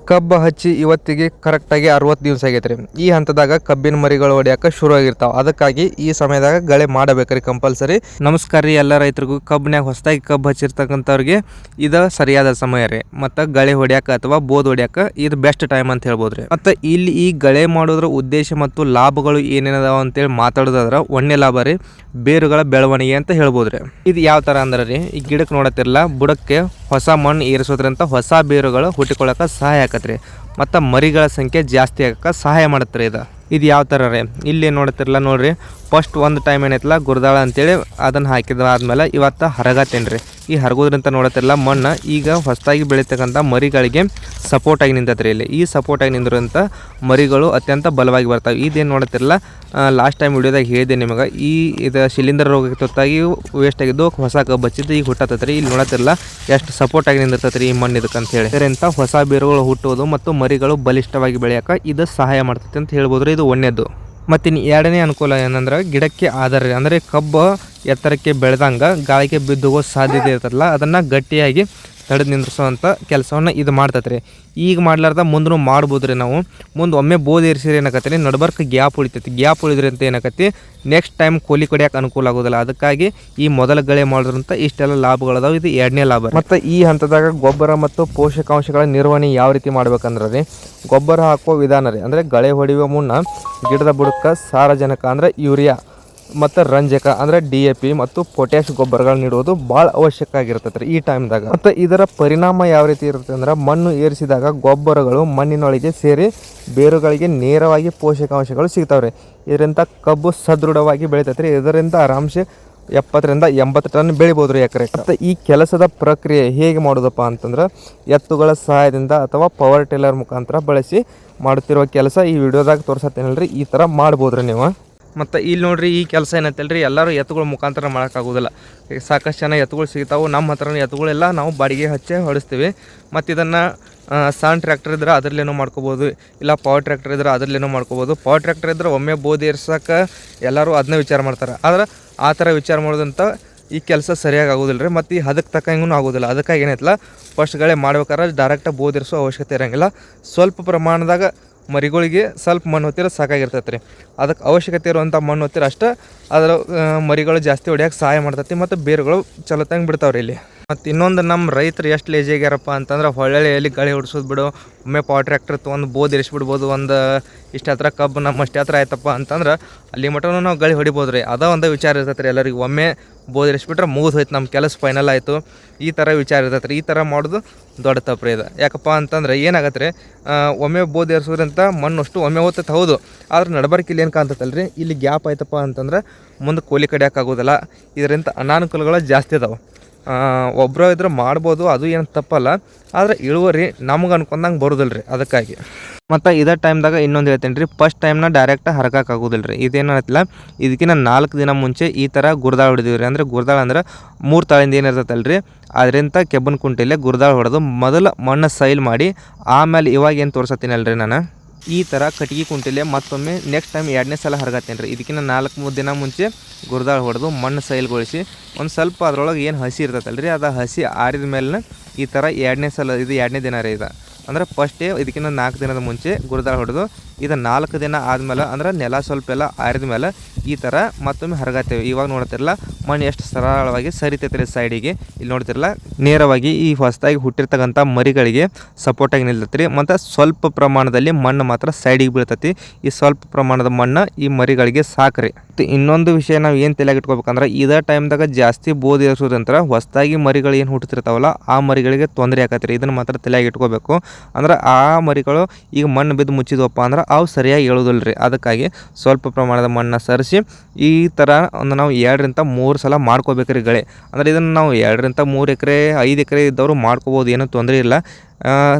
ಕಬ್ಬು ಹಚ್ಚಿ ಇವತ್ತಿಗೆ ಕರೆಕ್ಟಾಗಿ 60 ದಿವಸ ಆಗೈತ್ರಿ. ಈ ಹಂತದಾಗ ಕಬ್ಬಿನ ಮರಿಗಳು ಹೊಡ್ಯಾಕ ಶುರು ಆಗಿರ್ತಾವ. ಅದಕ್ಕಾಗಿ ಈ ಸಮಯದಾಗ ಗಳೆ ಮಾಡಬೇಕ್ರಿ ಕಂಪಲ್ಸರಿ. ನಮಸ್ಕಾರ ರೀ ಎಲ್ಲ ರೈತರಿಗೂ. ಕಬ್ಬಿನಾಗ ಹೊಸದಾಗಿ ಕಬ್ಬು ಹಚ್ಚಿರ್ತಕ್ಕಂಥವ್ರಿಗೆ ಇದು ಸರಿಯಾದ ಸಮಯ ರೀ. ಮತ್ತು ಗಳೆ ಹೊಡ್ಯಾಕ ಅಥವಾ ಬೋದ್ ಹೊಡ್ಯಾಕ ಇದು ಬೆಸ್ಟ್ ಟೈಮ್ ಅಂತ ಹೇಳ್ಬೋದು ರೀ. ಮತ್ತು ಇಲ್ಲಿ ಈ ಗಳೆ ಮಾಡೋದ್ರ ಉದ್ದೇಶ ಮತ್ತು ಲಾಭಗಳು ಏನೇನದಾವ ಅಂತೇಳಿ ಮಾತಾಡೋದಾದ್ರೆ ಒಂದೇ ಲಾಭ ರೀ, ಬೇರುಗಳ ಬೆಳವಣಿಗೆ ಅಂತ ಹೇಳ್ಬೋದು ರೀ. ಇದು ಯಾವ ಥರ ಅಂದ್ರೆ ರೀ, ಈ ಗಿಡಕ್ಕೆ ನೋಡತ್ತಿರಲ್ಲ, ಬುಡಕ್ಕೆ ಹೊಸ ಮಣ್ಣು ಏರಿಸೋದ್ರಿಂದ ಹೊಸ ಬೇರುಗಳು ಹುಟ್ಟಿಕೊಳ್ಳೋಕೆ ಸಹಾಯ ಆಕತ್ರಿ. ಮತ್ತು ಮರಿಗಳ ಸಂಖ್ಯೆ ಜಾಸ್ತಿ ಆಗಕ್ಕೆ ಸಹಾಯ ಮಾಡುತ್ತೆ ರೀ. ಇದು ಯಾವ ಥರ ರೀ, ಇಲ್ಲಿ ನೋಡ್ತಿರಲ್ಲ ನೋಡ್ರಿ, ಫಸ್ಟ್ ಒಂದು ಟೈಮ್ ಏನೈತಲ್ಲ ಗುರ್ದಾಳ ಅಂತೇಳಿ ಅದನ್ನು ಹಾಕಿದಾದ್ಮೇಲೆ ಇವತ್ತು ಹರಗತ್ತೇನೆ ರೀ. ಈ ಹರಗೋದ್ರಿಂದ ನೋಡತ್ತಿರಲ್ಲ ಮಣ್ಣು ಈಗ ಹೊಸದಾಗಿ ಬೆಳೀತಕ್ಕಂಥ ಮರಿಗಳಿಗೆ ಸಪೋರ್ಟಾಗಿ ನಿಂತತ್ರಿ. ಇಲ್ಲಿ ಈ ಸಪೋರ್ಟಾಗಿ ನಿಂದಿರೋಂಥ ಮರಿಗಳು ಅತ್ಯಂತ ಬಲವಾಗಿ ಬರ್ತಾವೆ. ಇದೇನು ನೋಡತ್ತಿರಲ್ಲ, ಲಾಸ್ಟ್ ಟೈಮ್ ವಿಡಿಯೋದಾಗ ಹೇಳಿದೆ ನಿಮಗೆ, ಇದು ಶಿಲೀಂಧ್ರ ರೋಗಕ್ಕೆ ತುತ್ತಾಗಿ ವೇಸ್ಟ್ ಆಗಿದ್ದು ಹೊಸ ಕಬ್ಬು ಹಚ್ಚಿದ್ದು ಈಗ ಹುಟ್ಟತ್ತೈತೆ ರೀ. ಇಲ್ಲಿ ನೋಡತ್ತಿರಲ್ಲ ಎಷ್ಟು ಸಪೋರ್ಟಾಗಿ ನಿಂದಿರ್ತೈತೆ ರೀ ಈ ಮಣ್ಣು ಇದಕ್ಕೆ ಅಂತ ಹೇಳಿ. ಇದರಿಂದ ಹೊಸ ಬೇರುಗಳು ಹುಟ್ಟುವುದು ಮತ್ತು ಮರಿಗಳು ಬಲಿಷ್ಠವಾಗಿ ಬೆಳೆಯೋಕೆ ಇದು ಸಹಾಯ ಮಾಡ್ತೈತೆ ಅಂತ ಹೇಳ್ಬೋದು ರೀ. ಇದು ಒಂದೇದು. ಮತ್ತು ಇನ್ನು ಎರಡನೇ ಅನುಕೂಲ ಏನಂದ್ರೆ ಗಿಡಕ್ಕೆ ಆಧಾರ, ಅಂದರೆ ಕಬ್ಬು ಎತ್ತರಕ್ಕೆ ಬೆಳೆದಂಗೆ ಗಾಳಿಗೆ ಬಿದ್ದೋಗೋ ಸಾಧ್ಯತೆ ಇರ್ತದಲ್ಲ, ಅದನ್ನು ಗಟ್ಟಿಯಾಗಿ ತಡೆದು ನಿಂದ್ರಿಸೋವಂಥ ಕೆಲಸವನ್ನು ಇದು ಮಾಡ್ತೈತೆ ರೀ. ಈಗ ಮಾಡ್ಲಾರ್ದ ಮುಂದೂ ಮಾಡ್ಬೋದು ರೀ. ನಾವು ಮುಂದೆ ಒಮ್ಮೆ ಬೋದ್ ಏರಿಸಿದ್ರೆ ಏನಾಕತ್ತೆ ರೀ, ನಡ್ಬರ್ಕ್ ಗ್ಯಾಪ್ ಉಳಿತೈತಿ. ಗ್ಯಾಪ್ ಉಳಿದ್ರಿ ಅಂತ ಏನಾಕತಿ ನೆಕ್ಸ್ಟ್ ಟೈಮ್ ಕೋಲಿ ಕಡಿಯೋಕೆ ಅನುಕೂಲ ಆಗೋದಿಲ್ಲ. ಅದಕ್ಕಾಗಿ ಈ ಮೊದಲ ಗಳೆ ಮಾಡೋದ್ರಂತ ಇಷ್ಟೆಲ್ಲ ಲಾಭಗಳದಾವೆ. ಇದು ಎರಡನೇ ಲಾಭ. ಮತ್ತು ಈ ಹಂತದಾಗ ಗೊಬ್ಬರ ಮತ್ತು ಪೋಷಕಾಂಶಗಳ ನಿರ್ವಹಣೆ ಯಾವ ರೀತಿ ಮಾಡ್ಬೇಕಂದ್ರೆ ರೀ, ಗೊಬ್ಬರ ಹಾಕುವ ವಿಧಾನ ರೀ, ಅಂದರೆ ಗಳೆ ಹೊಡೆಯುವ ಮುನ್ನ ಗಿಡದ ಬುಡಕ್ಕೆ ಸಾರಜನಕ ಅಂದರೆ ಯೂರಿಯಾ ಮತ್ತು ರಂಜಕ ಅಂದರೆ DAP ಮತ್ತು ಪೊಟ್ಯಾಶ್ ಗೊಬ್ಬರಗಳು ನೀಡುವುದು ಭಾಳ ಅವಶ್ಯಕ ಆಗಿರ್ತೈತೆ ರೀ ಈ ಟೈಮ್ದಾಗ. ಮತ್ತು ಇದರ ಪರಿಣಾಮ ಯಾವ ರೀತಿ ಇರುತ್ತೆ ಅಂದ್ರೆ, ಮಣ್ಣು ಏರಿಸಿದಾಗ ಗೊಬ್ಬರಗಳು ಮಣ್ಣಿನೊಳಗೆ ಸೇರಿ ಬೇರುಗಳಿಗೆ ನೇರವಾಗಿ ಪೋಷಕಾಂಶಗಳು ಸಿಗ್ತಾವ್ರಿ. ಇದರಿಂದ ಕಬ್ಬು ಸದೃಢವಾಗಿ ಬೆಳಿತೈತೆ ರೀ. ಇದರಿಂದ ಆರಾಮ್ಸೆ 70 ರಿಂದ 80 ಟನ್ ಬೆಳಿಬೋದು ರೀ ಎಕರೆ. ಮತ್ತು ಈ ಕೆಲಸದ ಪ್ರಕ್ರಿಯೆ ಹೇಗೆ ಮಾಡೋದಪ್ಪ ಅಂತಂದ್ರೆ, ಎತ್ತುಗಳ ಸಹಾಯದಿಂದ ಅಥವಾ ಪವರ್ ಟಿಲ್ಲರ್ ಮುಖಾಂತರ ಬಳಸಿ ಮಾಡುತ್ತಿರುವ ಕೆಲಸ ಈ ವಿಡಿಯೋದಾಗ ತೋರಿಸತ್ತೇನಲ್ರಿ. ಈ ಥರ ಮಾಡ್ಬೋದು ರೀ ನೀವು. ಮತ್ತು ಇಲ್ಲಿ ನೋಡ್ರಿ, ಈ ಕೆಲಸ ಏನಂತಲ್ರಿ, ಎಲ್ಲರೂ ಎತ್ತುಗಳ ಮುಖಾಂತರ ಮಾಡೋಕ್ಕಾಗೋದಿಲ್ಲ. ಸಾಕಷ್ಟು ಜನ ಎತ್ತುಗಳು ಸಿಗ್ತಾವೆ. ನಮ್ಮ ಹತ್ರ ಎತ್ತುಗಳೆಲ್ಲ ನಾವು ಬಾಡಿಗೆ ಹಚ್ಚಿ ಹೊಡಿಸ್ತೀವಿ. ಮತ್ತು ಇದನ್ನು ಸಣ್ಣ ಟ್ರ್ಯಾಕ್ಟರ್ ಇದ್ರೆ ಅದರಲ್ಲೇನೋ ಮಾಡ್ಕೋಬೋದು, ಇಲ್ಲ ಪವರ್ ಟ್ರ್ಯಾಕ್ಟರ್ ಇದ್ರೆ ಅದರಲ್ಲೇನೋ ಮಾಡ್ಕೋಬೋದು. ಪವರ್ ಟ್ರ್ಯಾಕ್ಟರ್ ಇದ್ರೆ ಒಮ್ಮೆ ಬೋದ್ ಏರ್ಸೋಕೆ ಎಲ್ಲರೂ ಅದನ್ನೇ ವಿಚಾರ ಮಾಡ್ತಾರೆ. ಆದ್ರೆ ಆ ಥರ ವಿಚಾರ ಮಾಡೋದಂತ ಈ ಕೆಲಸ ಸರಿಯಾಗಿ ಆಗೋದಿಲ್ಲ ರೀ. ಮತ್ತು ಈ ಅದಕ್ಕೆ ತಕ್ಕಂಗೂ ಆಗೋದಿಲ್ಲ. ಅದಕ್ಕಾಗಿ ಏನೈತಲ್ಲ, ಫಸ್ಟ್ಗಳೇ ಮಾಡ್ಬೇಕಾದ್ರೆ ಡೈರೆಕ್ಟಾಗಿ ಬೋದ್ ಏರಿಸೋ ಅವಶ್ಯಕತೆ ಇರೋಂಗಿಲ್ಲ. ಸ್ವಲ್ಪ ಪ್ರಮಾಣದಾಗ ಮರಿಗಳಿಗೆ ಸ್ವಲ್ಪ ಮಣ್ಣು ಹೊತ್ತಿರ ಸಾಕಾಗಿರ್ತೈತೆ ರೀ. ಅದಕ್ಕೆ ಅವಶ್ಯಕತೆ ಇರುವಂಥ ಮಣ್ಣು ಹೊತ್ತಿರ ಅಷ್ಟೇ ಅದರ ಮರಿಗಳು ಜಾಸ್ತಿ ಹೊಡ್ಯೋಕೆ ಸಹಾಯ ಮಾಡ್ತೈತಿ. ಮತ್ತು ಬೇರುಗಳು ಚಲೋತ್ತಂಗೆ ಬಿಡ್ತಾವ್ರಿ ಇಲ್ಲಿ. ಮತ್ತು ಇನ್ನೊಂದು, ನಮ್ಮ ರೈತರು ಎಷ್ಟು ಲೇಜಿ ಆಗ್ಯಾರಪ್ಪ ಅಂತಂದ್ರೆ, ಹೊಳ್ಳೆಯಲ್ಲಿ ಗಳೆ ಹೊಡ್ಸೋದು ಬಿಡು, ಒಮ್ಮೆ ಪವರ್ ಟ್ರ್ಯಾಕ್ಟರ್ ತೊಗೊಂಡು ಬೋದ್ ಇರಿಸ್ಬಿಡ್ಬೋದು. ಒಂದು ಇಷ್ಟು ಹತ್ರ ಕಬ್ಬು ನಮ್ಮಷ್ಟು ಹತ್ರ ಆಯ್ತಪ್ಪ ಅಂತಂದ್ರೆ ಅಲ್ಲಿ ಮಟನೂ ನಾವು ಗಳೆ ಹೊಡಿಬೋದು ರೀ. ಅದ ಒಂದು ವಿಚಾರ ಇರ್ತೈತೆ ರೀ ಎಲ್ಲರಿಗೂ. ಒಮ್ಮೆ ಬೋದ್ ಇರಿಸ್ಬಿಟ್ರೆ ಮುಗಿದು ಹೋಯ್ತು, ನಮ್ಮ ಕೆಲಸ ಫೈನಲ್ ಆಯಿತು, ಈ ಥರ ವಿಚಾರ ಇರ್ತೈತೆ ರೀ. ಈ ಥರ ಮಾಡೋದು ದೊಡ್ಡ ತಪ್ಪು ರೀ ಇದು. ಯಾಕಪ್ಪ ಅಂತಂದ್ರೆ ಏನಾಗತ್ತೆ ರೀ, ಒಮ್ಮೆ ಬೋದ್ ಏರಿಸೋದ್ರಿಂದ ಮಣ್ಣು ಅಷ್ಟು ಒಮ್ಮೆ ಓದ್ತೈತೆ ಹೌದು, ಆದ್ರೆ ನಡಬರ್ಕ್ ಇಲ್ಲಿ ಏನು ಕಾಣ್ತೈತಲ್ಲ ರೀ, ಇಲ್ಲಿ ಗ್ಯಾಪ್ ಆಯ್ತಪ್ಪ ಅಂತಂದ್ರೆ ಮುಂದೆ ಕೋಲಿ ಕಡಿಯೋಕ್ಕಾಗೋದಿಲ್ಲ. ಇದರಿಂದ ಅನಾನುಕೂಲಗಳು ಜಾಸ್ತಿ ಅದಾವೆ. ಒಬ್ಬರು ಇದ್ರೆ ಮಾಡ್ಬೋದು, ಅದು ಏನು ತಪ್ಪಲ್ಲ. ಆದರೆ ಇಳುವರಿ ನಮಗೆ ಅನ್ಕೊಂಡಂಗೆ ಬರೋದಿಲ್ಲ ರೀ. ಅದಕ್ಕಾಗಿ ಮತ್ತು ಇದೇ ಟೈಮ್ದಾಗ ಇನ್ನೊಂದು ಹೇಳ್ತೀನಿ ರೀ, ಫಸ್ಟ್ ಟೈಮ್ನ ಡೈರೆಕ್ಟ್ ಹರಕಾಗೋದಿಲ್ಲ ರೀ. ಇದೇನೈತಿಲ್ಲ, ಇದಕ್ಕಿಂತ 4 ದಿನ ಮುಂಚೆ ಈ ಥರ ಗುರ್ದಾಳ ಹೊಡಿದೀವಿ ರೀ. ಅಂದರೆ ಗುರ್ದಾಳ ಅಂದ್ರೆ 3 ತಾಳಿಂದ ಏನಿರ್ತೈತಲ್ಲ ರೀ, ಅದರಿಂದ ಕೆಬ್ಬನ ಕುಂಟೆಲೆ ಗುರ್ದಾಳ ಹೊಡೆದು ಮೊದಲು ಮಣ್ಣು ಸೈಲ್ ಮಾಡಿ ಆಮೇಲೆ ಇವಾಗ ಏನು ತೋರ್ಸತ್ತೀನಲ್ಲ ರೀ ನಾನು, ಈ ಥರ ಕಟ್ಟಿಗೆ ಕುಂಟಿಲೆ ಮತ್ತೊಮ್ಮೆ ನೆಕ್ಸ್ಟ್ ಟೈಮ್ 2ನೇ ಸಲ ಹರಗತ್ತೇನೆ ರೀ. ಇದಕ್ಕಿಂತ 4-3 ದಿನ ಮುಂಚೆ ಗುರ್ದಾಳ ಹೊಡೆದು ಮಣ್ಣು ಸೈಲ್ಗೊಳಿಸಿ ಒಂದು ಸ್ವಲ್ಪ ಅದರೊಳಗೆ ಏನು ಹಸಿ ಇರ್ತೈತಲ್ಲ ರೀ, ಅದು ಹಸಿ ಆರಿದ ಮೇಲೆ ಈ ಥರ 2ನೇ ಸಲ, ಇದು 2ನೇ ದಿನ ರೀ ಇದು. ಅಂದರೆ ಫಸ್ಟೇ ಇದಕ್ಕಿಂತ 4 ದಿನದ ಮುಂಚೆ ಗುರ್ದಾಳ ಹೊಡೆದು ಇದು 4 ದಿನ ಆದಮೇಲೆ, ಅಂದ್ರೆ ನೆಲ ಸ್ವಲ್ಪ ಎಲ್ಲ ಆರಿದ ಮೇಲೆ ಈ ಥರ ಮತ್ತೊಮ್ಮೆ ಹರಗತ್ತೇವೆ. ಇವಾಗ ನೋಡ್ತಿರಲ್ಲ ಮಣ್ಣು ಎಷ್ಟು ಸರಳವಾಗಿ ಸರಿತೈತೆ ರೀ ಸೈಡಿಗೆ. ಇಲ್ಲಿ ನೋಡ್ತಿರಲ್ಲ ನೇರವಾಗಿ ಈ ಹೊಸದಾಗಿ ಹುಟ್ಟಿರ್ತಕ್ಕಂಥ ಮರಿಗಳಿಗೆ ಸಪೋರ್ಟಾಗಿ ನಿಲ್ತೈತೆ ರೀ. ಮತ್ತು ಸ್ವಲ್ಪ ಪ್ರಮಾಣದಲ್ಲಿ ಮಣ್ಣು ಮಾತ್ರ ಸೈಡಿಗೆ ಬೀಳ್ತೈತಿ. ಈ ಸ್ವಲ್ಪ ಪ್ರಮಾಣದ ಮಣ್ಣು ಈ ಮರಿಗಳಿಗೆ ಸಾಕ್ರಿ. ಮತ್ತು ಇನ್ನೊಂದು ವಿಷಯ ನಾವು ಏನು ತಲೆಯಾಗಿ ಇಟ್ಕೋಬೇಕಂದ್ರೆ, ಇದೇ ಟೈಮ್ದಾಗ ಜಾಸ್ತಿ ಬೋದ್ ಏರಿಸೋದಂದ್ರೆ ಹೊಸದಾಗಿ ಮರಿಗಳು ಏನು ಹುಟ್ಟುತ್ತಿರ್ತಾವಲ್ಲ ಆ ಮರಿಗಳಿಗೆ ತೊಂದರೆ ಆಕತ್ರಿ. ಇದನ್ನು ಮಾತ್ರ ತಲೆಯಾಗಿ ಇಟ್ಕೋಬೇಕು. ಅಂದ್ರೆ ಆ ಮರಿಗಳು ಈಗ ಮಣ್ಣು ಬಿದ್ದು ಮುಚ್ಚಿದ್ವಪ್ಪ ಅಂದ್ರೆ ಅವು ಸರಿಯಾಗಿ ಹೇಳೋದಿಲ್ಲ ರೀ. ಅದಕ್ಕಾಗಿ ಸ್ವಲ್ಪ ಪ್ರಮಾಣದ ಮಣ್ಣು ಸರಿಸಿ ಈ ಥರ ಒಂದು ನಾವು 2 ರಿಂದ 3 ಸಲ ಮಾಡ್ಕೋಬೇಕ್ರಿ ಗಳೆ. ಅಂದರೆ ಇದನ್ನು ನಾವು 2 ರಿಂದ 3 ಎಕರೆ 5 ಎಕರೆ ಇದ್ದವರು ಮಾಡ್ಕೋಬೋದು, ಏನೂ ತೊಂದರೆ ಇಲ್ಲ.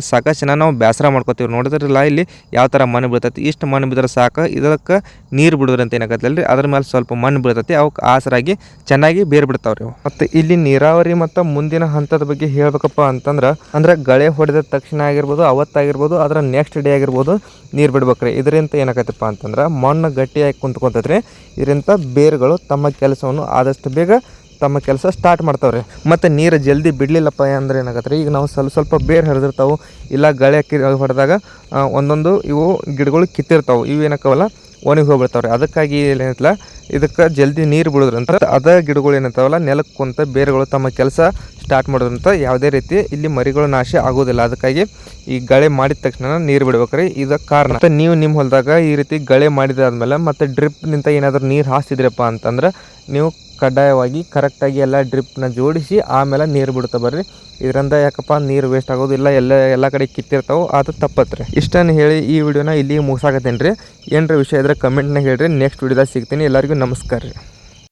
ಸಾಕಷ್ಟು ಜನ ನಾವು ಬೇಸರ ಮಾಡ್ಕೋತೀವಿ. ನೋಡಿದ್ರಲ್ಲ ಇಲ್ಲಿ ಯಾವ ಥರ ಮಣ್ಣು ಬೀಳ್ತೈತಿ, ಇಷ್ಟು ಮಣ್ಣು ಬಿದ್ದರೆ ಸಾಕು, ಇದಕ್ಕೆ ನೀರು ಬಿಡೋದ್ರಂತ ಅಂತ ಏನಾಗತ್ತಲ್ಲ ರೀ, ಅದ್ರ ಮೇಲೆ ಸ್ವಲ್ಪ ಮಣ್ಣು ಬೀಳ್ತೈತಿ, ಅವಕ್ಕೆ ಆಸರಾಗಿ ಚೆನ್ನಾಗಿ ಬೇರು ಬಿಡ್ತಾವ್ರಿ. ಮತ್ತು ಇಲ್ಲಿ ನೀರಾವರಿ ಮತ್ತು ಮುಂದಿನ ಹಂತದ ಬಗ್ಗೆ ಹೇಳ್ಬೇಕಪ್ಪ ಅಂತಂದ್ರೆ, ಅಂದರೆ ಗಳೆ ಹೊಡೆದ ತಕ್ಷಣ ಆಗಿರ್ಬೋದು, ಅವತ್ತಾಗಿರ್ಬೋದು, ಅದರ ನೆಕ್ಸ್ಟ್ ಡೇ ಆಗಿರ್ಬೋದು ನೀರು ಬಿಡ್ಬೇಕ್ರಿ. ಇದರಿಂದ ಏನಾಗತ್ತಪ್ಪ ಅಂತಂದ್ರೆ ಮಣ್ಣು ಗಟ್ಟಿಯಾಗಿ ಕುಂತ್ಕೊತೈತ್ರಿ. ಇದರಿಂದ ಬೇರುಗಳು ತಮ್ಮ ಕೆಲಸವನ್ನು ಆದಷ್ಟು ಬೇಗ ತಮ್ಮ ಕೆಲಸ ಸ್ಟಾರ್ಟ್ ಮಾಡ್ತಾವ್ರಿ. ಮತ್ತು ನೀರು ಜಲ್ದಿ ಬಿಡಲಿಲ್ಲಪ್ಪ ಅಂದ್ರೆ ಏನಾಗತ್ತೆ ರೀ, ಈಗ ನಾವು ಸ್ವಲ್ಪ ಬೇರೆ ಹರಿದಿರ್ತಾವೆ ಇಲ್ಲ ಗಳೆ ಹೊಡೆದಾಗ ಒಂದೊಂದು ಇವು ಗಿಡಗಳು ಕಿತ್ತಿರ್ತಾವೆ, ಇವು ಏನಕ್ಕವಲ್ಲ ಒಣಗಿ ಹೋಗ್ಬಿಡ್ತಾವ್ರಿ. ಅದಕ್ಕಾಗಿ ಏನೈತಲ್ಲ ಇದಕ್ಕೆ ಜಲ್ದಿ ನೀರು ಬಿಡೋದ್ರಂತ ಅದ ಗಿಡಗಳು ಏನಂತಾವಲ್ಲ ನೆಲಕ್ಕೆ ಕುಂತ ಬೇರುಗಳು ತಮ್ಮ ಕೆಲಸ ಸ್ಟಾರ್ಟ್ ಮಾಡೋದ್ರಂತ ಯಾವುದೇ ರೀತಿ ಇಲ್ಲಿ ಮರಿಗಳು ನಾಶ ಆಗೋದಿಲ್ಲ. ಅದಕ್ಕಾಗಿ ಈ ಗಳೆ ಮಾಡಿದ ತಕ್ಷಣ ನೀರು ಬಿಡ್ಬೇಕ್ರಿ, ಇದಕ್ಕೆ ಕಾರಣ. ಮತ್ತು ನೀವು ನಿಮ್ಮ ಹೊಲದಾಗ ಈ ರೀತಿ ಗಳೆ ಮಾಡಿದಾದ್ಮೇಲೆ ಮತ್ತು ಡ್ರಿಪ್ನಿಂದ ಏನಾದರೂ ನೀರು ಹಾಸ್ತಿದ್ರಪ್ಪ ಅಂತಂದ್ರೆ ನೀವು ಕಡ್ಡಾಯವಾಗಿ ಕರೆಕ್ಟಾಗಿ ಎಲ್ಲ ಡ್ರಿಪ್ನ ಜೋಡಿಸಿ ಆಮೇಲೆ ನೀರು ಬಿಡ್ತಾ ಬರ್ರಿ. ಇದರಿಂದ ಯಾಕಪ್ಪ ನೀರು ವೇಸ್ಟ್ ಆಗೋದಿಲ್ಲ, ಎಲ್ಲ ಕಡೆ ಕಿತ್ತಿರ್ತಾವೆ, ಅದು ತಪ್ಪತ್ರಿ. ಇಷ್ಟನ್ನು ಹೇಳಿ ಈ ವಿಡಿಯೋನ ಇಲ್ಲಿಗೆ ಮುಗಿಸಾಕತ್ತೇನೆ ರೀ. ಏನರ ವಿಷಯ ಇದ್ರೆ ಕಮೆಂಟ್ನಾಗ ಹೇಳ್ರಿ, ನೆಕ್ಸ್ಟ್ ವಿಡಿಯೋದಾಗ ಸಿಗ್ತೀನಿ. ಎಲ್ಲರಿಗೂ ನಮಸ್ಕಾರ ರೀ.